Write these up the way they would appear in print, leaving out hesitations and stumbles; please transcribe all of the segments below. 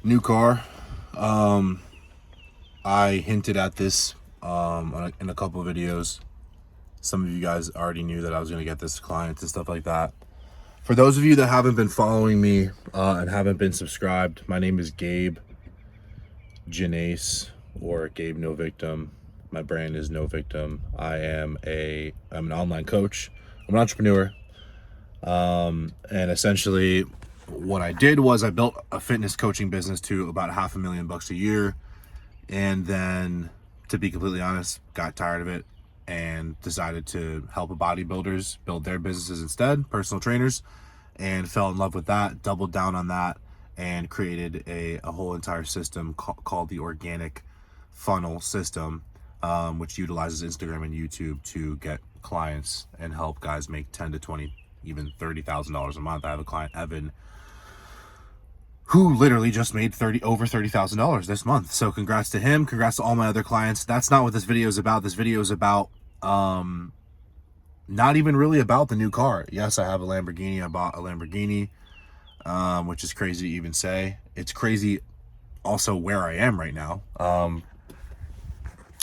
New car. I hinted at this in a couple of videos. Some of you guys already knew that I was going to get this to clients and stuff like that. For those of you that haven't been following me and haven't been subscribed, my name is Gabe Janace, or Gabe No Victim. My brand is No Victim. I'm an online coach. I'm an entrepreneur. And essentially what I did was I built a fitness coaching business to about $500,000 a year. And then, to be completely honest, got tired of it and decided to help bodybuilders build their businesses instead, personal trainers, and fell in love with that, doubled down on that, and created a whole entire system called the organic funnel system, which utilizes Instagram and YouTube to get clients and help guys make 10 to 20, even $30,000 a month. I have a client, Evan, who literally just made over $30,000 this month. So congrats to him. Congrats to all my other clients. That's not what this video is about. This video is about not even really about the new car. Yes, I have a Lamborghini. I bought a Lamborghini, which is crazy to even say. It's crazy also where I am right now.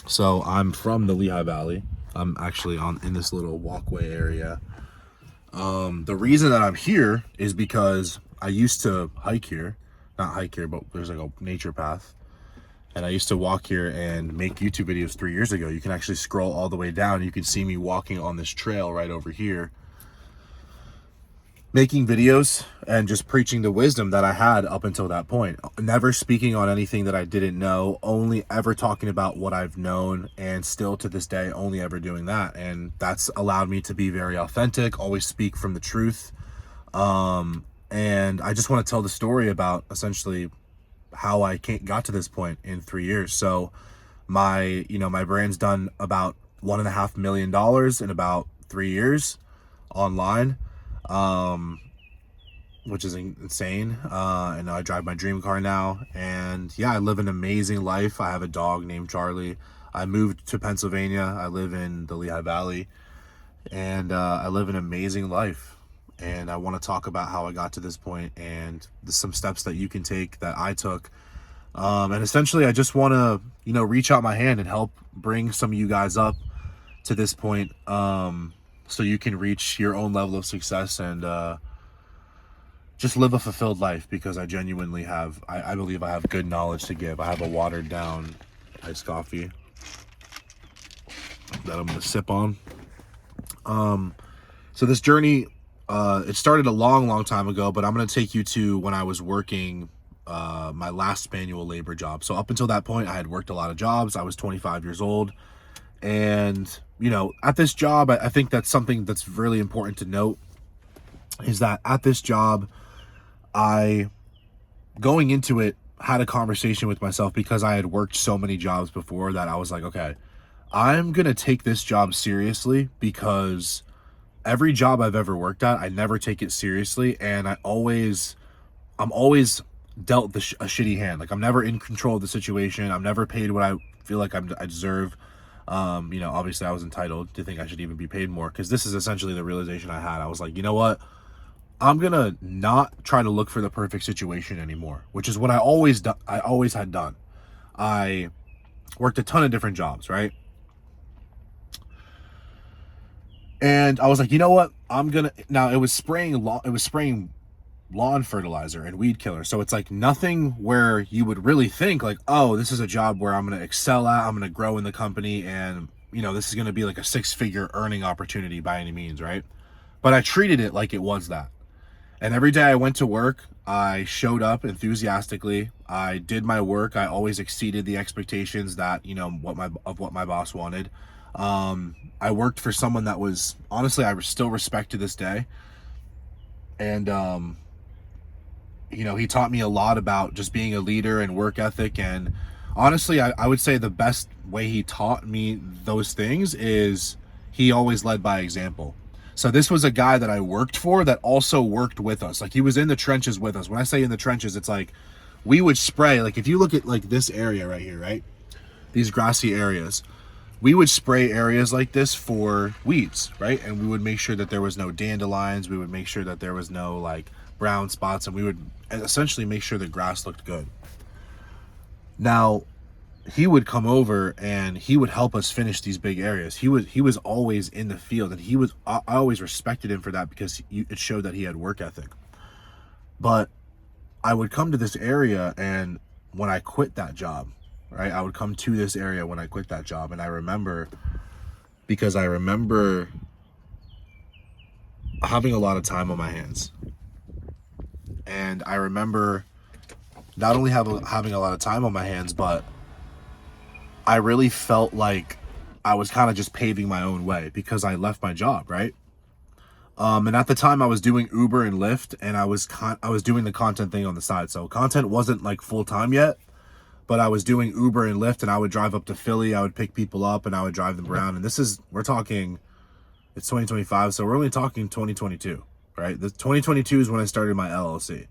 So I'm from the Lehigh Valley. I'm actually in this little walkway area. The reason that I'm here is because I used to hike here, not hike here, but there's like a nature path. And I used to walk here and make YouTube videos 3 years ago. You can actually scroll all the way down. You can see me walking on this trail right over here, making videos and just preaching the wisdom that I had up until that point. Never speaking on anything that I didn't know, only ever talking about what I've known, and still to this day, only ever doing that. And that's allowed me to be very authentic, always speak from the truth. And I just want to tell the story about essentially how I got to this point in 3 years. So my brand's done about $1.5 million in about 3 years online, which is insane. And I drive my dream car now, and yeah, I live an amazing life. I have a dog named Charlie. I moved to Pennsylvania. I live in the Lehigh Valley, and I live an amazing life. And I want to talk about how I got to this point and some steps that you can take that I took. And essentially, I just want to, reach out my hand and help bring some of you guys up to this point, so you can reach your own level of success and just live a fulfilled life, because I genuinely have, I believe I have good knowledge to give. I have a watered down iced coffee that I'm going to sip on. So this journey, it started a long time ago, but I'm going to take you to when I was working my last manual labor job. So up until that point, I had worked a lot of jobs. I was 25 years old. And, at this job, I think that's something that's really important to note, is that at this job, going into it, had a conversation with myself, because I had worked so many jobs before that I was like, okay, I'm going to take this job seriously, because every job I've ever worked at, I never take it seriously. And I'm always dealt a shitty hand. Like, I'm never in control of the situation. I'm never paid what I feel like I deserve. Obviously I was entitled to think I should even be paid more, because this is essentially the realization I had. I was like, you know what? I'm going to not try to look for the perfect situation anymore, which is what I always had done. I worked a ton of different jobs, right? And I was like, you know what? Now it was spraying lawn fertilizer and weed killer. So it's like nothing where you would really think like, oh, this is a job where I'm going to excel at, I'm going to grow in the company, and this is going to be like a 6-figure earning opportunity by any means, right? But I treated it like it was that. And every day I went to work, I showed up enthusiastically. I did my work. I always exceeded the expectations that, what my boss wanted. I worked for someone that was, honestly, I still respect to this day. And, he taught me a lot about just being a leader and work ethic. And honestly, I would say the best way he taught me those things is he always led by example. So this was a guy that I worked for that also worked with us. Like, he was in the trenches with us. When I say in the trenches, it's like we would spray. Like, if you look at like this area right here, right? These grassy areas, we would spray areas like this for weeds, right? And we would make sure that there was no dandelions. We would make sure that there was no like brown spots, and we would essentially make sure the grass looked good. Now, he would come over and he would help us finish these big areas. He was always in the field, and I always respected him for that because it showed that he had work ethic. But I would come to this area, and when I quit that job, right, I would come to this area when I quit that job, and I remember having a lot of time on my hands, and I remember not only having a lot of time on my hands, but I really felt like I was kind of just paving my own way because I left my job, right? And at the time I was doing Uber and Lyft, and I was doing the content thing on the side. So content wasn't like full time yet, but I was doing Uber and Lyft, and I would drive up to Philly. I would pick people up and I would drive them around. And we're talking, it's 2025. So we're only talking 2022, right? The 2022 is when I started my LLC.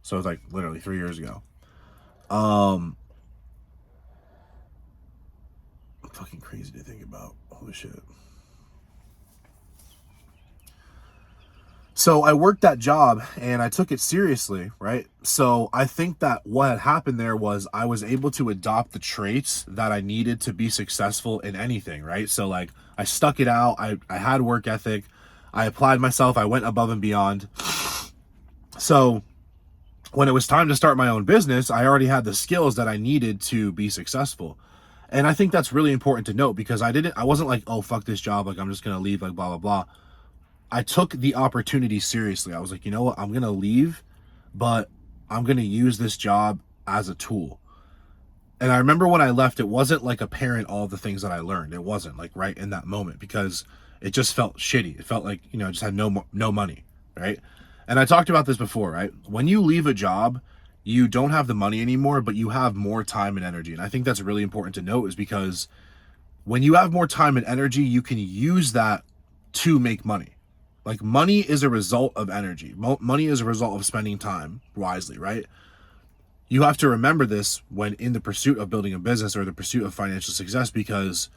So it's like literally 3 years ago. Fucking crazy to think about. Holy shit. So I worked that job and I took it seriously, right? So I think that what had happened there was I was able to adopt the traits that I needed to be successful in anything, right? So like I stuck it out. I had work ethic. I applied myself. I went above and beyond. So when it was time to start my own business, I already had the skills that I needed to be successful. And I think that's really important to note because I wasn't like, oh, fuck this job. Like I'm just going to leave, like blah, blah, blah. I took the opportunity seriously. I was like, you know what? I'm going to leave, but I'm going to use this job as a tool. And I remember when I left, it wasn't like apparent all the things that I learned. It wasn't like right in that moment because it just felt shitty. It felt like, I just had no money, right? And I talked about this before, right? When you leave a job, you don't have the money anymore, but you have more time and energy. And I think that's really important to note is because when you have more time and energy, you can use that to make money. Like money is a result of energy. Money is a result of spending time wisely, right? You have to remember this when in the pursuit of building a business or the pursuit of financial success, because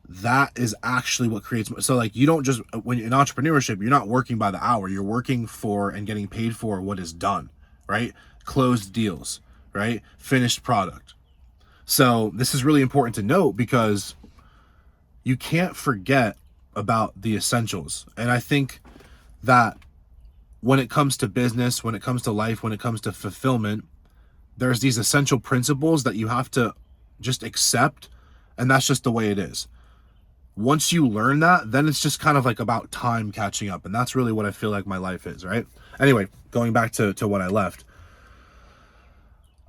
that is actually what creates. So like you don't just, when in entrepreneurship, you're not working by the hour. You're working for and getting paid for what is done, right? Closed deals, right? Finished product. So this is really important to note because you can't forget about the essentials. And I think that when it comes to business, when it comes to life, when it comes to fulfillment, there's these essential principles that you have to just accept. And that's just the way it is. Once you learn that, then it's just kind of like about time catching up. And that's really what I feel like my life is, right? Anyway, going back to when I left.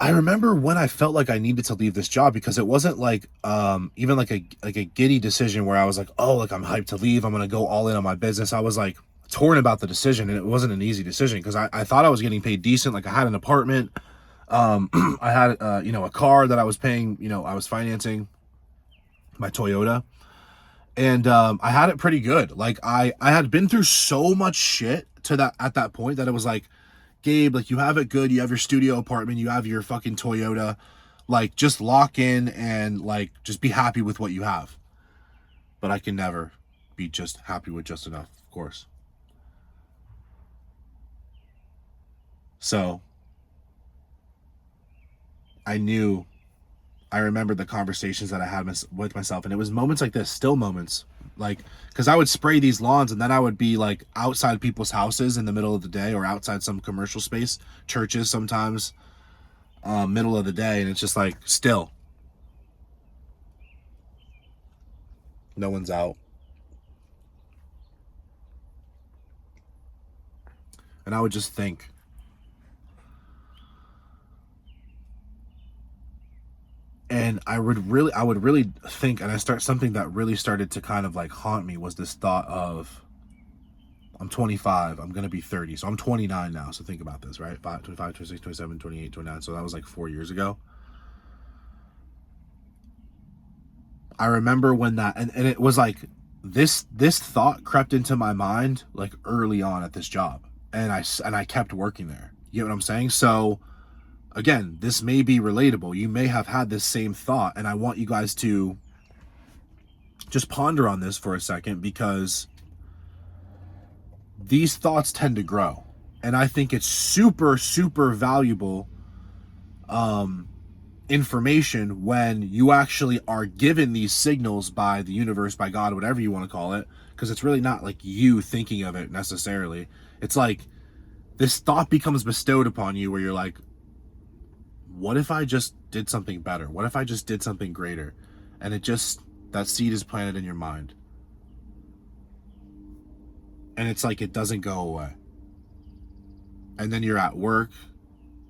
I remember when I felt like I needed to leave this job because it wasn't like even like a giddy decision where I was like, oh, like I'm hyped to leave. I'm going to go all in on my business. I was like torn about the decision, and it wasn't an easy decision because I thought I was getting paid decent. Like I had an apartment. I had, a car that I was paying, I was financing my Toyota, and I had it pretty good. Like I had been through so much shit at that point that it was like, Gabe, like you have it good. You have your studio apartment. You have your fucking Toyota. Like just lock in and like just be happy with what you have. But I can never be just happy with just enough, of course. So I remembered the conversations that I had with myself, and it was moments like this, still moments, like, because I would spray these lawns, and then I would be like outside people's houses in the middle of the day, or outside some commercial space, churches sometimes, middle of the day, and it's just like still, no one's out, and I would just think. And I would really think, and something that really started to kind of like haunt me was this thought of, I'm 25, I'm going to be 30. So I'm 29 now. So think about this, right? 25, 26, 27, 28, 29. So that was like 4 years ago. I remember when and it was like this thought crept into my mind like early on at this job. And I kept working there. You know what I'm saying? So again, this may be relatable. You may have had this same thought, and I want you guys to just ponder on this for a second, because these thoughts tend to grow. And I think it's super, super valuable information when you actually are given these signals by the universe, by God, whatever you want to call it, because it's really not like you thinking of it necessarily. It's like this thought becomes bestowed upon you where you're like, what if I just did something better? What if I just did something greater? And that seed is planted in your mind. And it's like it doesn't go away. And then you're at work,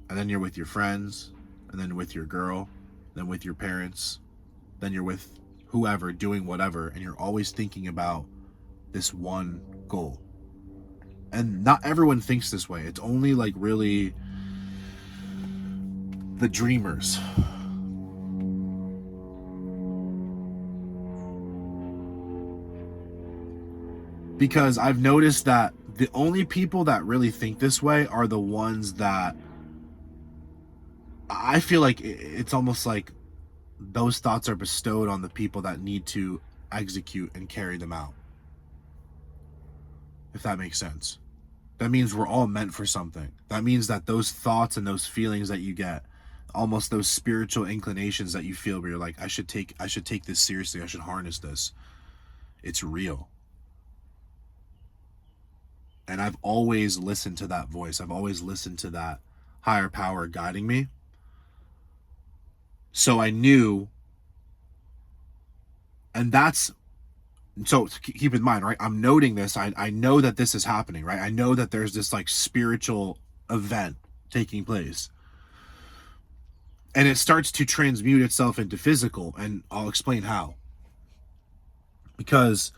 and then you're with your friends, and then with your girl, then with your parents, then you're with whoever doing whatever, and you're always thinking about this one goal. And not everyone thinks this way. It's only like really the dreamers. Because I've noticed that the only people that really think this way are the ones that I feel like it's almost like those thoughts are bestowed on the people that need to execute and carry them out. If that makes sense. That means we're all meant for something. That means that those thoughts and those feelings that you get, almost those spiritual inclinations that you feel where you're like, I should take this seriously. I should harness this. It's real. And I've always listened to that voice. I've always listened to that higher power guiding me. So I knew, and so keep in mind, right? I'm noting this. I know that this is happening, right? I know that there's this like spiritual event taking place. And it starts to transmute itself into physical, and I'll explain how. Because,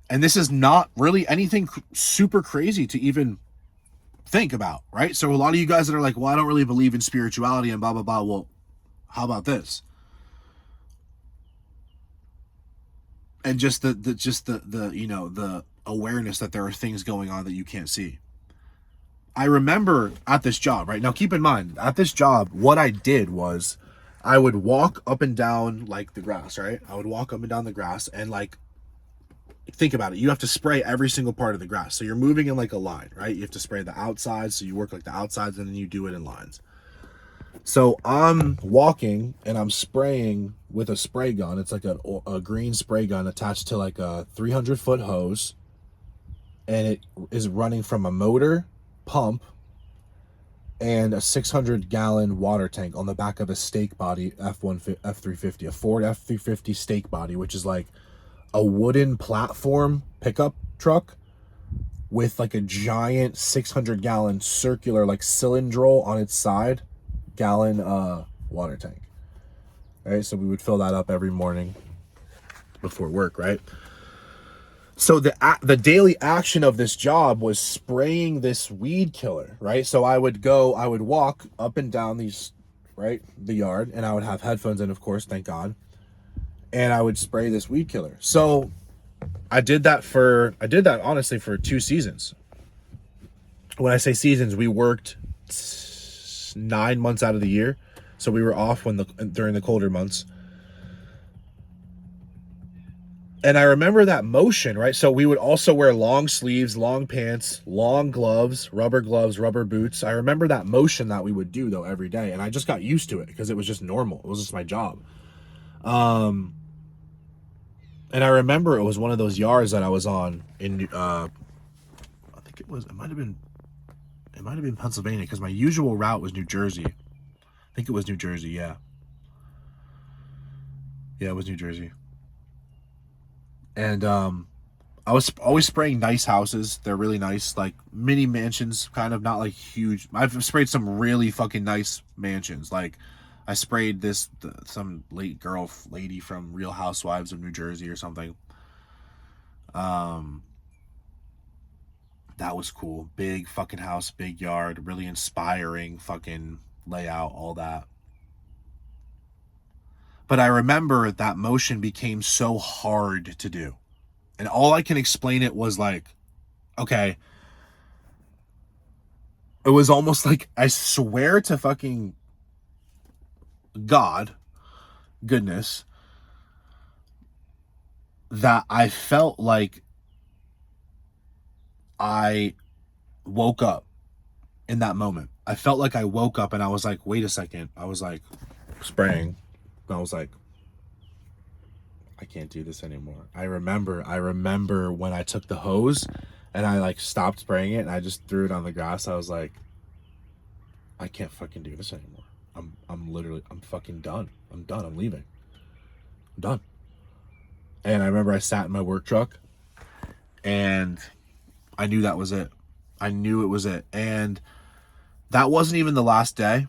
and this is not really anything super crazy to even think about, right? So a lot of you guys that are like, well, I don't really believe in spirituality and blah, blah, blah. Well, how about this? And just the awareness that there are things going on that you can't see. I remember at this job, right? Now keep in mind, at this job, what I did was I would walk up and down like the grass, right? I would walk up and down the grass, and like, think about it. You have to spray every single part of the grass. So you're moving in like a line, right? You have to spray the outside. So you work like the outsides, and then you do it in lines. So I'm walking and I'm spraying with a spray gun. It's like a green spray gun attached to like a 300-foot hose. And it is running from a motor, pump, and a 600-gallon water tank on the back of a stake body F350, a Ford F350 stake body, which is like a wooden platform pickup truck with like a giant 600-gallon circular like cylindrol on its side gallon water tank. Right, so we would fill that up every morning before work, right? So the daily action of this job was spraying this weed killer, right? So I would walk up and down these, right, the yard, and I would have headphones in, of course, thank God. And I would spray this weed killer. So I did that honestly for 2 seasons. When I say seasons, we worked 9 months out of the year. So we were off during the colder months. And I remember that motion, right? So we would also wear long sleeves, long pants, long gloves, rubber boots. I remember that motion that we would do though every day. And I just got used to it because it was just normal. It was just my job. And I remember it was one of those yards that I was on in, I think it might have been Pennsylvania, because my usual route was New Jersey. I think it was New Jersey. Yeah. Yeah, it was New Jersey. And I was always spraying nice houses. They're really nice, like mini mansions, kind of, not like huge. I've sprayed some really fucking nice mansions. Like I sprayed some lady from Real Housewives of New Jersey or something. That was cool. Big fucking house, big yard, really inspiring fucking layout, all that. But I remember that motion became so hard to do. And all I can explain it was like, okay, it was almost like, I swear to fucking goodness, that I felt like I woke up in that moment. I felt like I woke up and I was like, wait a second. I was like, spraying. I was like, I can't do this anymore. I remember when I took the hose and I like stopped spraying it and I just threw it on the grass. I was like, I can't fucking do this anymore. I'm fucking done. I'm done. I'm leaving. I'm done. And I remember I sat in my work truck and I knew that was it. I knew it was it. And that wasn't even the last day.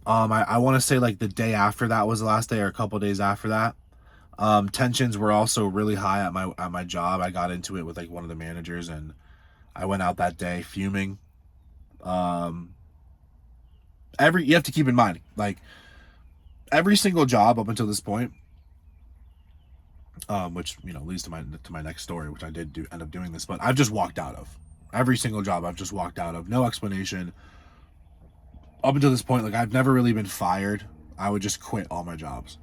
I want to say like the day after that was the last day or a couple of days after that. Tensions were also really high at my job. I got into it with like one of the managers and I went out that day fuming. You have to keep in mind, like every single job up until this point, which, you know, leads to my next story, which I did end up doing this, but I've just walked out of every single job. I've just walked out of, no explanation. Up until this point, like I've never really been fired. I would just quit all my jobs.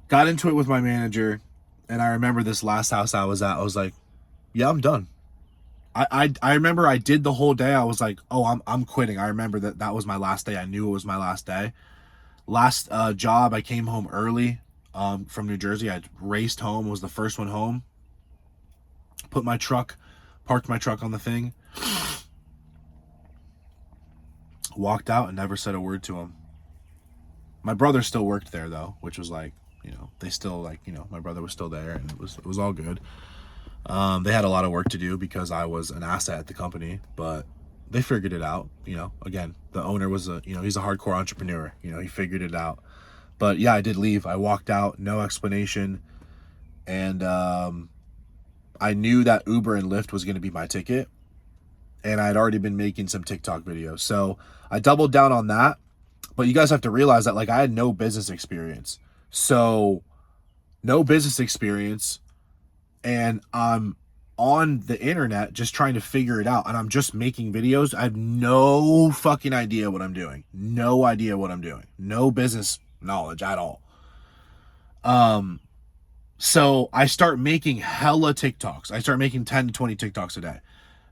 Got into it with my manager, and I remember this last house I was at, I was like, yeah, I'm done. I remember I did the whole day. I was like, oh, I'm quitting. I remember that was my last day. I knew it was my last day. Last job, I came home early from New Jersey. I raced home, was the first one home. Parked my truck on the thing. Walked out and never said a word to him. My brother still worked there though, which was like, you know, they still like, you know, my brother was still there and it was all good. They had a lot of work to do because I was an asset at the company, but they figured it out. You know, again, the owner was he's a hardcore entrepreneur, you know, he figured it out. But yeah, I did leave. I walked out, no explanation. And I knew that Uber and Lyft was going to be my ticket. And I had already been making some TikTok videos. So I doubled down on that. But you guys have to realize that like I had no business experience. So no business experience. And I'm on the internet just trying to figure it out. And I'm just making videos. I have no fucking idea what I'm doing. No idea what I'm doing. No business knowledge at all. So I start making hella TikToks. I start making 10 to 20 TikToks a day.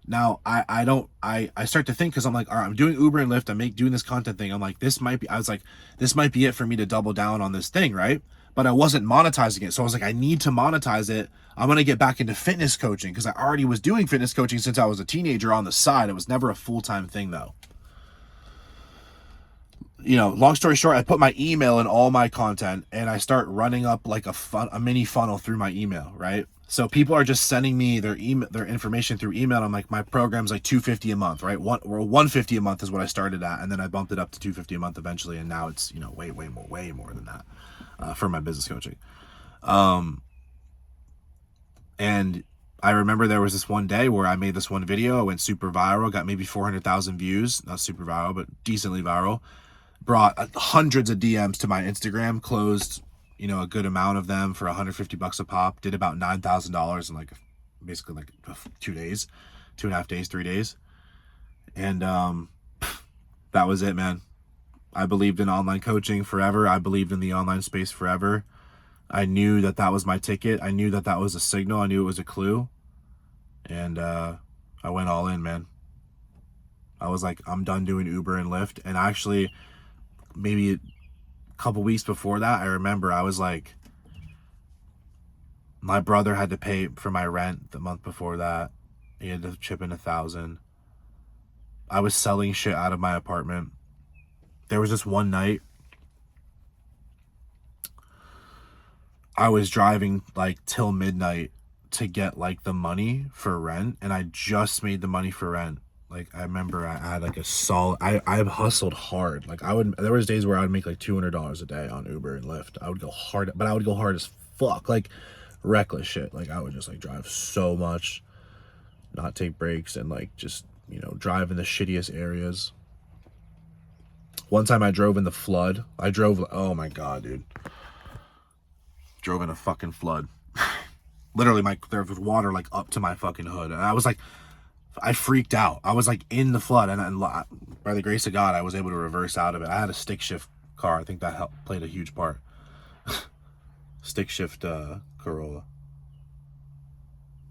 Now I start to think, because I'm like, all right, I'm doing Uber and Lyft, I'm doing this content thing. I'm like, this might be it for me to double down on this thing, right? But I wasn't monetizing it. So I was like, I need to monetize it. I'm going to get back into fitness coaching, because I already was doing fitness coaching since I was a teenager on the side. It was never a full-time thing though. You know, long story short, I put my email in all my content and I start running up like a mini funnel through my email, right? So people are just sending me their information through email. I'm like, my program's like $250 a month, right? $150 a month is what I started at, and then I bumped it up to $250 a month eventually, and now it's, you know, way more than that for my business coaching. And I remember there was this one day where I made this one video. I went super viral, got maybe 400,000 views, not super viral, but decently viral. Brought hundreds of DMs to my Instagram, closed, you know, a good amount of them for $150 a pop. Did about $9,000 in like basically like 2 days, 2.5 days, 3 days. And that was it, man. I believed in online coaching forever. I believed in the online space forever. I knew that was my ticket. I knew that was a signal. I knew it was a clue. And I went all in, man. I was like, I'm done doing Uber and Lyft. And actually, maybe a couple weeks before that, I remember I was like, my brother had to pay for my rent the month before that. He had to chip in $1,000. I was selling shit out of my apartment. There was this one night I was driving like till midnight to get like the money for rent, and I just made the money for rent. Like, I remember I had like a solid, I hustled hard. Like there was days where I would make like $200 a day on Uber and Lyft. I would go hard, but I would go hard as fuck, like reckless shit. Like I would just like drive so much, not take breaks, and like just, you know, drive in the shittiest areas. One time I drove in the flood. Oh my God, dude. Drove in a fucking flood. Literally there was water like up to my fucking hood. And I was like, I freaked out. I was like in the flood, and by the grace of God, I was able to reverse out of it. I had a stick shift car. I think that played a huge part. Stick shift Corolla.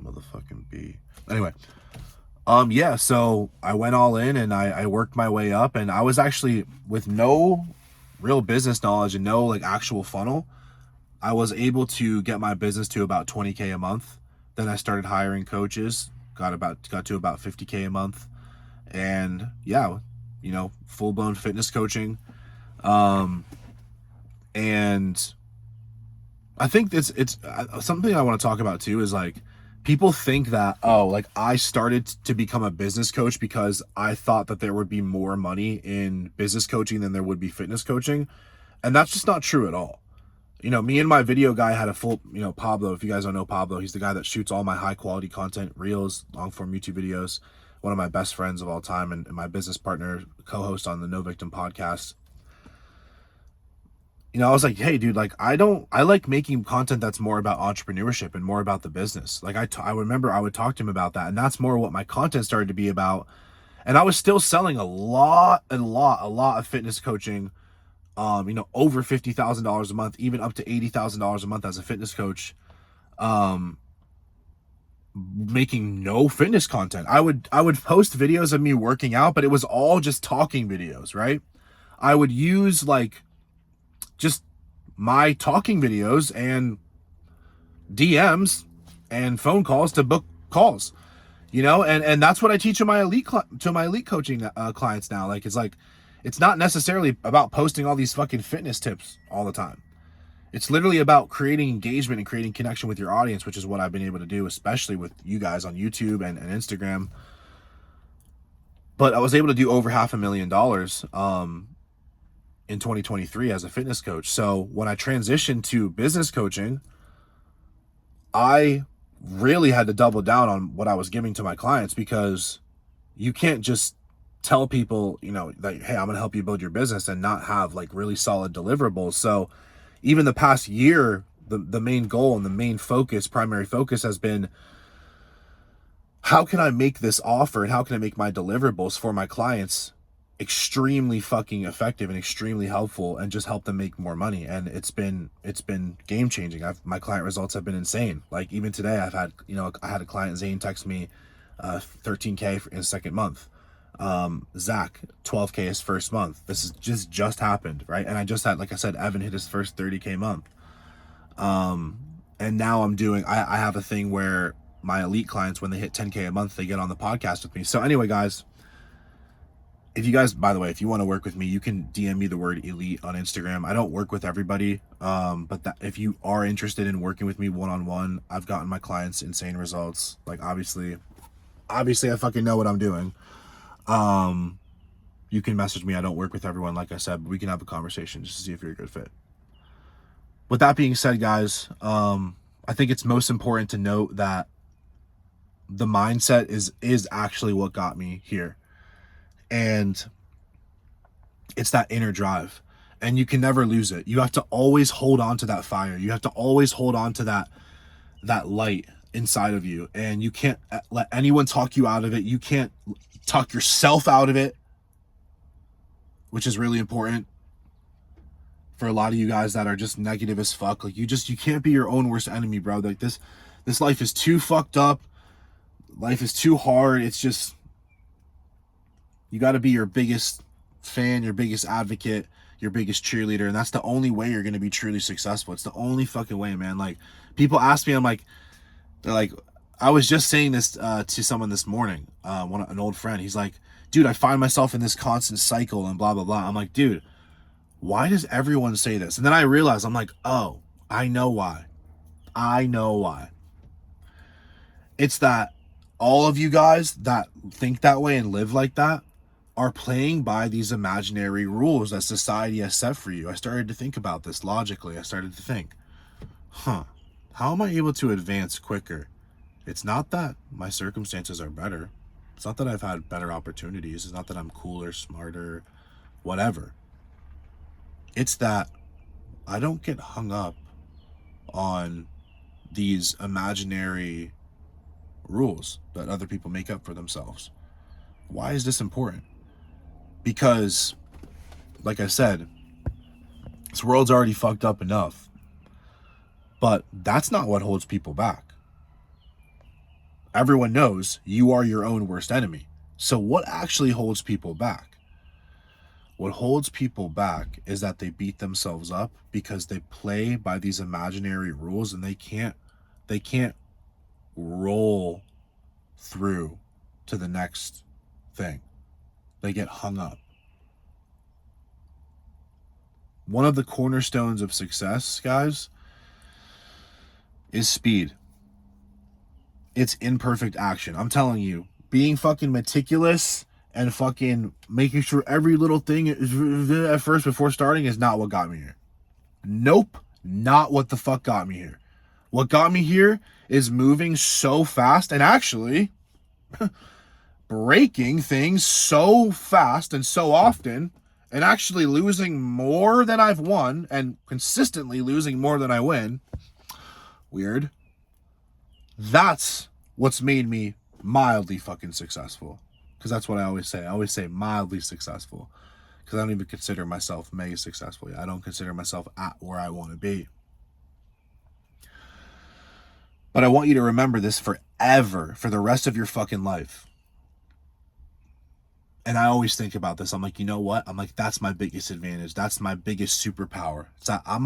Motherfucking B. Anyway, yeah, so I went all in and I worked my way up, and I was actually with no real business knowledge and no like actual funnel, I was able to get my business to about 20K a month. Then I started hiring coaches, got to about 50K a month. And yeah, you know, full-blown fitness coaching. And I think it's something I want to talk about too is like, people think that, oh, like I started to become a business coach because I thought that there would be more money in business coaching than there would be fitness coaching. And that's just not true at all. You know, me and my video guy had a full, you know, Pablo, if you guys don't know Pablo, he's the guy that shoots all my high quality content, reels, long form YouTube videos, one of my best friends of all time, and my business partner, co-host on the No Victim podcast. You know, I was like, hey dude, like I like making content that's more about entrepreneurship and more about the business. Like I remember I would talk to him about that, and that's more what my content started to be about. And I was still selling a lot of fitness coaching, you know, over $50,000 a month, even up to $80,000 a month as a fitness coach, making no fitness content. I would post videos of me working out, but it was all just talking videos, right? I would use like just my talking videos and DMs and phone calls to book calls, you know, and that's what I teach to my elite coaching clients now. Like, it's not necessarily about posting all these fucking fitness tips all the time. It's literally about creating engagement and creating connection with your audience, which is what I've been able to do, especially with you guys on YouTube and Instagram. But I was able to do over $500,000 in 2023 as a fitness coach. So when I transitioned to business coaching, I really had to double down on what I was giving to my clients, because you can't just tell people, you know, that, hey, I'm going to help you build your business and not have like really solid deliverables. So even the past year, the main goal and the main focus, primary focus, has been, how can I make this offer and how can I make my deliverables for my clients extremely fucking effective and extremely helpful, and just help them make more money. And it's been game changing. My client results have been insane. Like even today, I had a client, Zane, text me 13K in his second month. Zach, 12K his first month. This is just happened, right? And I just had, like I said, Evan hit his first 30K month. And now I have a thing where my elite clients, when they hit 10K a month, they get on the podcast with me. So anyway, guys, if you guys, by the way, if you want to work with me, you can DM me the word elite on Instagram. I don't work with everybody, but if you are interested in working with me one-on-one, I've gotten my clients insane results. Like obviously I fucking know what I'm doing. You can message me. I don't work with everyone, like I said, but we can have a conversation just to see if you're a good fit. With that being said, guys, I think it's most important to note that the mindset is actually what got me here. And it's that inner drive, and you can never lose it. You have to always hold on to that fire. You have to always hold on to that light inside of you, and you can't let anyone talk you out of it. You can't talk yourself out of it, which is really important for a lot of you guys that are just negative as fuck. Like you can't be your own worst enemy, bro. Like this life is too fucked up. Life is too hard. It's just, you got to be your biggest fan, your biggest advocate, your biggest cheerleader. And that's the only way you're going to be truly successful. It's the only fucking way, man. Like people ask me, they're like, I was just saying this to someone this morning, an old friend. He's like, dude, I find myself in this constant cycle and blah, blah, blah. I'm like, dude, why does everyone say this? And then I realized, I'm like, oh, I know why. It's that all of you guys that think that way and live like that are playing by these imaginary rules that society has set for you. I started to think about this logically. I started to think, how am I able to advance quicker? It's not that my circumstances are better. It's not that I've had better opportunities. It's not that I'm cooler, smarter, whatever. It's that I don't get hung up on these imaginary rules that other people make up for themselves. Why is this important? Because, like I said, this world's already fucked up enough. But that's not what holds people back. Everyone knows you are your own worst enemy. So what actually holds people back? What holds people back is that they beat themselves up because they play by these imaginary rules and they can't roll through to the next thing. They get hung up. One of the cornerstones of success, guys, is speed. It's imperfect action. I'm telling you, being fucking meticulous and fucking making sure every little thing is at first before starting is not what got me here. Nope, not what the fuck got me here. What got me here is moving so fast and actually breaking things so fast and so often and actually losing more than I've won and consistently losing more than I win. Weird. That's what's made me mildly fucking successful. Because that's what I always say. I always say mildly successful. Because I don't even consider myself mega successful yet. I don't consider myself at where I want to be. But I want you to remember this forever, for the rest of your fucking life. And I always think about this. I'm like, you know what? I'm like, that's my biggest advantage. That's my biggest superpower. It's that I'm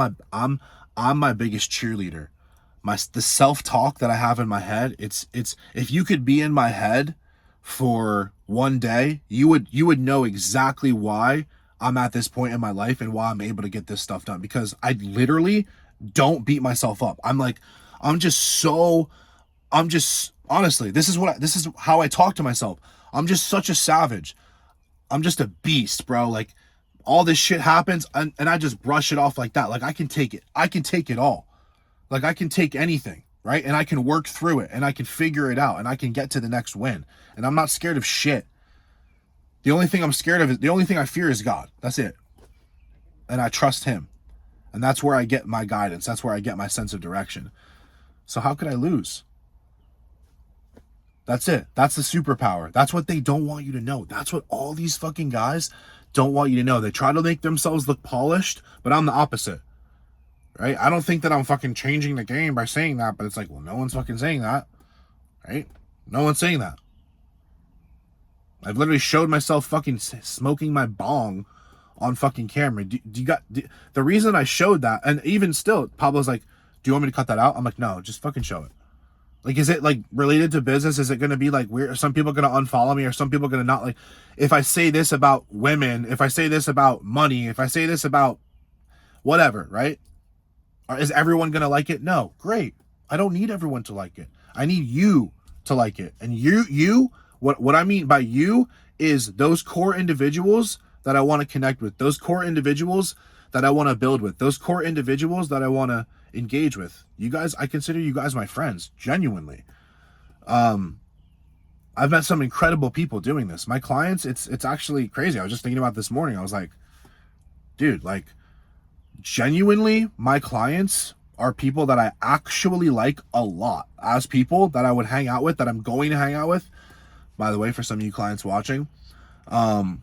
my biggest cheerleader. The self-talk that I have in my head, it's if you could be in my head for one day, you would know exactly why I'm at this point in my life and why I'm able to get this stuff done, because I literally don't beat myself up. Honestly, this is how I talk to myself. I'm just such a savage. I'm just a beast, bro. Like, all this shit happens and I just brush it off like that. Like, I can take it. I can take it all. Like, I can take anything, right? And I can work through it and I can figure it out and I can get to the next win. And I'm not scared of shit. The only thing I fear is God. That's it. And I trust him. And that's where I get my guidance. That's where I get my sense of direction. So how could I lose? That's it. That's the superpower. That's what they don't want you to know. That's what all these fucking guys don't want you to know. They try to make themselves look polished, but I'm the opposite. Right? I don't think that I'm fucking changing the game by saying that, but it's like, well, no one's fucking saying that. Right? No one's saying that. I've literally showed myself fucking smoking my bong on fucking camera. The reason I showed that, and even still, Pablo's like, do you want me to cut that out? I'm like, no, just fucking show it. Like, is it like related to business? Is it going to be like weird? Are some people going to unfollow me? Or some people going to not like, if I say this about women, if I say this about money, if I say this about whatever, right? Or is everyone going to like it? No. Great. I don't need everyone to like it. I need you to like it. And what I mean by you is those core individuals that I want to connect with, those core individuals that I want to build with, those core individuals that I want to engage with. You guys, I consider you guys my friends, genuinely. I've met some incredible people doing this. My clients, it's actually crazy. I was just thinking about this morning. I was like, dude, like, genuinely, my clients are people that I actually like a lot as people that I would hang out with, that I'm going to hang out with. By the way, for some of you clients watching, gonna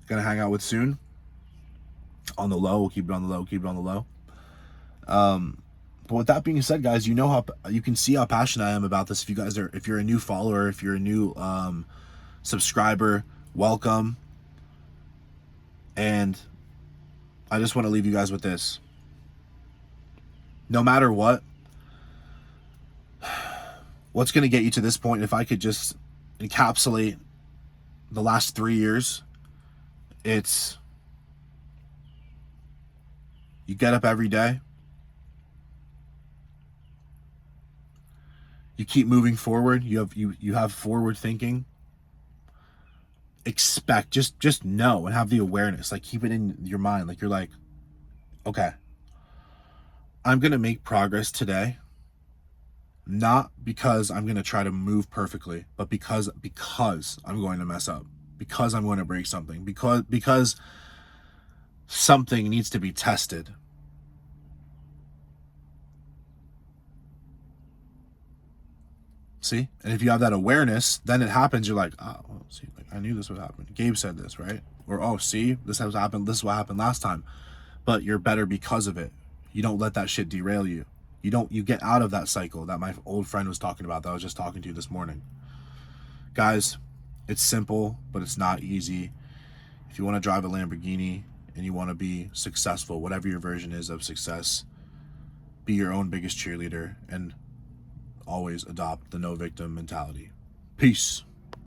hang out with soon. On the low, we'll keep it on the low. But with that being said, guys, you know how you can see how passionate I am about this. If you're a new follower, if you're a new subscriber, welcome. And I just want to leave you guys with this. No matter what's going to get you to this point, if I could just encapsulate the last 3 years, it's you get up every day, you keep moving forward, you have forward thinking, expect, just know and have the awareness, like keep it in your mind, like you're like, okay, I'm going to make progress today, not because I'm going to try to move perfectly, but because I'm going to mess up, because I'm going to break something, because something needs to be tested. See? And if you have that awareness, then it happens. You're like, oh, well, see, like, I knew this would happen. Gabe said this, right? Or, oh, see, this has happened. This is what happened last time. But you're better because of it. You don't let that shit derail you. You get out of that cycle that my old friend was talking about, that I was just talking to this morning. Guys, it's simple, but it's not easy. If you want to drive a Lamborghini and you want to be successful, whatever your version is of success, be your own biggest cheerleader and always adopt the no victim mentality. Peace.